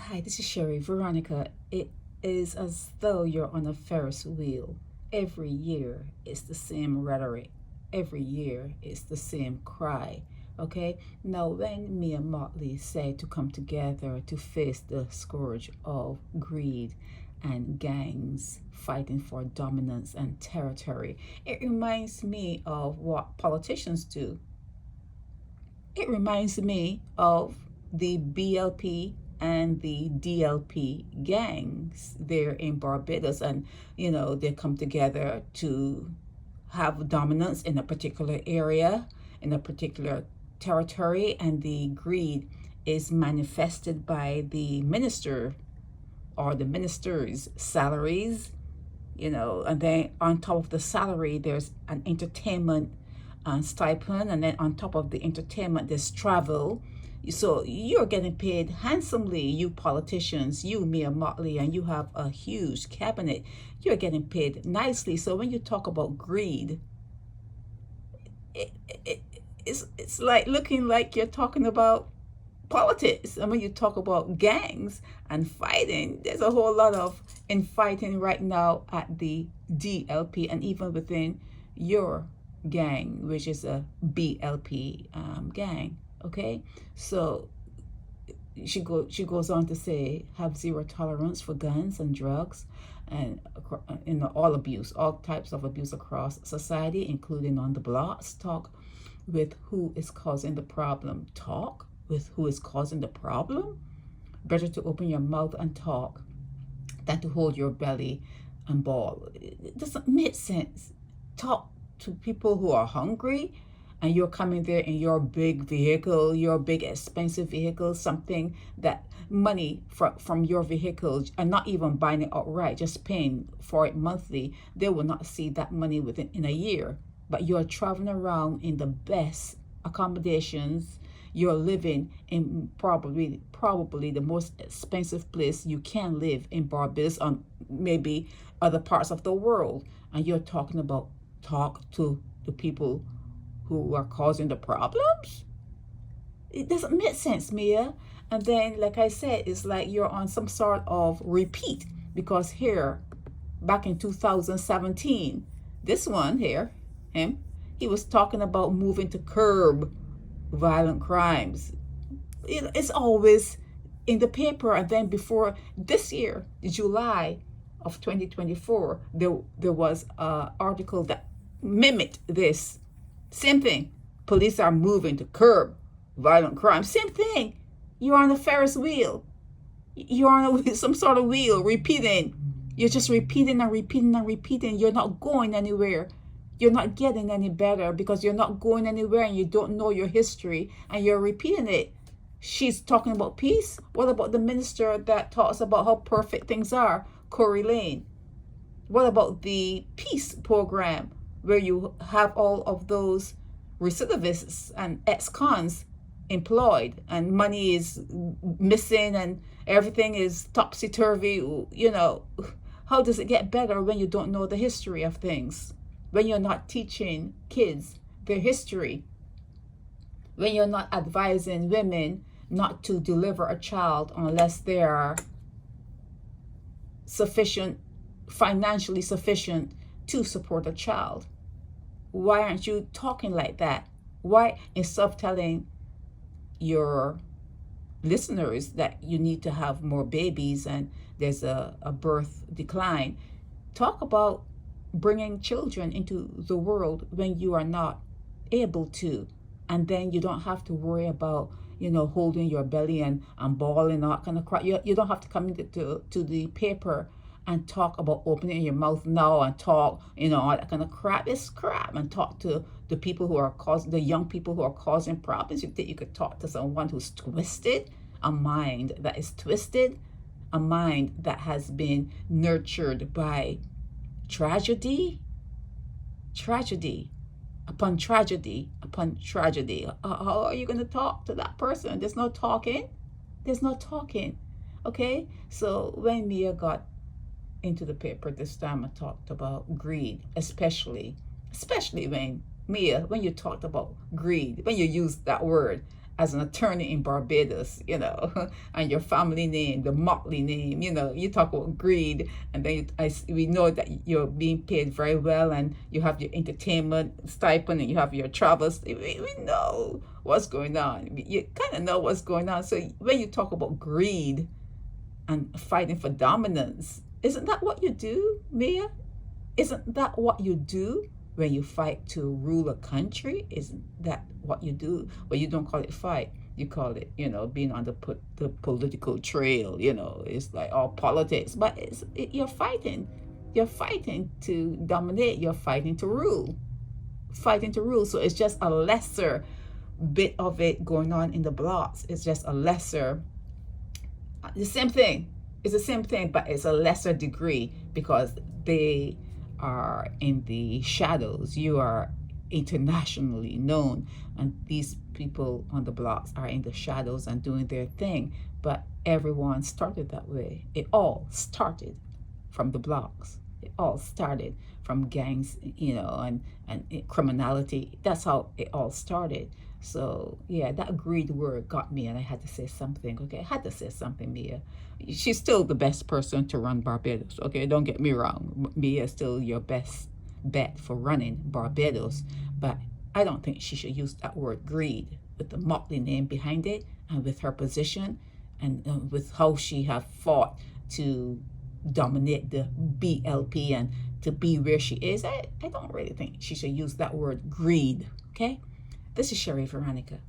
Hi, this is Sherry. Veronica, it is as though you're on a Ferris wheel. Every year it's the same rhetoric. Every year it's the same cry. Okay? Now, when Mia Mottley said to come together to face the scourge of greed and gangs fighting for dominance and territory, it reminds me of what politicians do. It reminds me of the BLP and the DLP gangs there in Barbados, and they come together to have dominance in a particular area, in a particular territory, and the greed is manifested by the minister or the minister's salaries, and then on top of the salary, there's an entertainment stipend, and then on top of the entertainment, there's travel. So you're getting paid handsomely, you politicians, you Mia Mottley, and you have a huge cabinet. You're getting paid nicely. So when you talk about greed, it, it, it's like looking like you're talking about politics. And when you talk about gangs and fighting, there's a whole lot of infighting right now at the DLP and even within your gang, which is a BLP gang. Okay, so she goes on to say, have zero tolerance for guns and drugs, and all abuse, all types of abuse across society, including on the blocks. Talk with who is causing the problem. Talk with who is causing the problem. Better to open your mouth and talk than to hold your belly and bawl. It doesn't make sense. Talk to people who are hungry, and you're coming there in your big vehicle, your big expensive vehicle, something that money from your vehicle, and not even buying it outright, just paying for it monthly, they will not see that money in a year. But you're traveling around in the best accommodations. You're living in probably the most expensive place you can live in Barbados, on maybe other parts of the world, and you're talking about talk to the people who are causing the problems. It doesn't make sense, Mia. And then, like I said, it's like you're on some sort of repeat, because here, back in 2017, this one here, he was talking about moving to curb violent crimes. It's always in the paper. And then before this year, July of 2024, there was an article that mimicked this. Same thing. Police are moving to curb violent crime. Same thing. You're on a Ferris wheel. You're on some sort of wheel, repeating. You're just repeating and repeating and repeating. You're not going anywhere. You're not getting any better because you're not going anywhere and you don't know your history and you're repeating it. She's talking about peace. What about the minister that talks about how perfect things are, Corey Lane? What about the peace program, where you have all of those recidivists and ex-cons employed and money is missing and everything is topsy-turvy? How does it get better when you don't know the history of things? When you're not teaching kids their history? When you're not advising women not to deliver a child unless they are financially sufficient to support a child? Why aren't you talking like that? Why, instead of telling your listeners that you need to have more babies and there's a birth decline, talk about bringing children into the world when you are not able to, and then you don't have to worry about holding your belly and bawling, all kind of crap. You don't have to come into the paper and talk about opening your mouth now and talk, all that kind of crap. It's crap. And talk to the people who are the young people who are causing problems. You think you could talk to someone who's twisted, a mind that is twisted, a mind that has been nurtured by tragedy upon tragedy upon tragedy. How are you going to talk to that person? There's no talking. Okay, so when Mia got into the paper this time, I talked about greed, especially when Mia, when you talked about greed, when you used that word, as an attorney in Barbados, you know, and your family name, the Mottley name, you know, you talk about greed, and then we know that you're being paid very well, and you have your entertainment stipend, and you have your travels. We know what's going on. You kind of know what's going on. So when you talk about greed and fighting for dominance, isn't that what you do, Mia? Isn't that what you do when you fight to rule a country? Isn't that what you do? Well, you don't call it fight. You call it, you know, being on the political trail. You know, it's like all politics, but you're fighting. You're fighting to dominate. You're fighting to rule. Fighting to rule. So it's just a lesser bit of it going on in the blocks. It's just a lesser, the same thing. It's the same thing, but it's a lesser degree because they are in the shadows. You are internationally known, and these people on the blocks are in the shadows and doing their thing. But everyone started that way. It all started from the blocks. It all started from gangs, you know, and criminality. That's how it all started. So yeah, that greed word got me, and I had to say something. Okay, I had to say something, Mia. She's still the best person to run Barbados. Okay, don't get me wrong. Mia is still your best bet for running Barbados, but I don't think she should use that word greed with the Motley name behind it, and with her position, and with how she have fought to dominate the BLP and to be where she is. I don't really think she should use that word greed. Okay. This is Sherry Veronica.